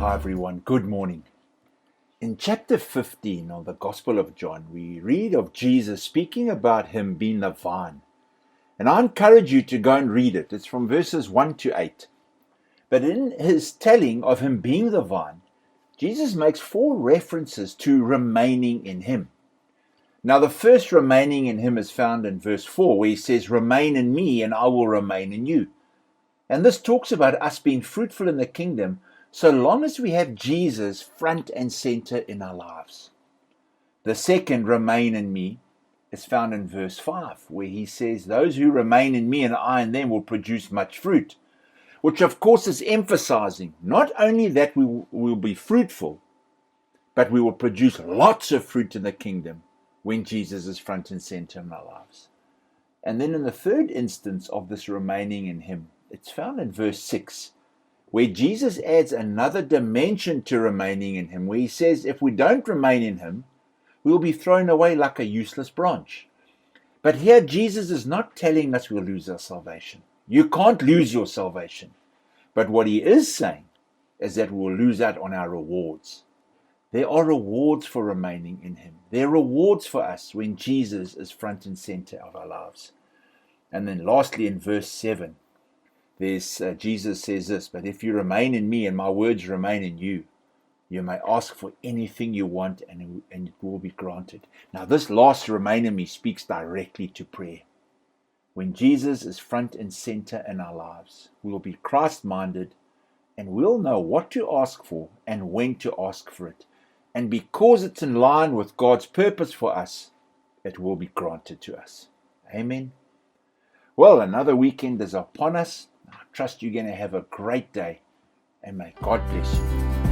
Hi everyone, good morning. In chapter 15 of the Gospel of John, we read of Jesus speaking about him being the vine. And I encourage you to go and read it. It's from verses 1 to 8. But in his telling of him being the vine, Jesus makes 4 references to remaining in him. Now the first remaining in him is found in verse 4, where he says, "Remain in me and I will remain in you." And this talks about us being fruitful in the kingdom so long as we have Jesus front and center in our lives. The second, "Remain in me," is found in verse 5, where he says, "Those who remain in me and I in them will produce much fruit," which of course is emphasizing not only that we will be fruitful, but we will produce lots of fruit in the kingdom when Jesus is front and center in our lives. And then in the third instance of this remaining in him, it's found in verse 6, where Jesus adds another dimension to remaining in him, where he says if we don't remain in him, we'll be thrown away like a useless branch. But here Jesus is not telling us we'll lose our salvation. You can't lose your salvation. But what he is saying is that we'll lose out on our rewards. There are rewards for remaining in him. There are rewards for us when Jesus is front and center of our lives. And then lastly, in verse 7, Jesus says this, "But if you remain in me and my words remain in you, you may ask for anything you want and it will be granted." Now this last "remain in me" speaks directly to prayer. When Jesus is front and center in our lives, we'll be Christ-minded and we'll know what to ask for and when to ask for it. And because it's in line with God's purpose for us, it will be granted to us. Amen. Well, another weekend is upon us. I trust you're going to have a great day, and may God bless you.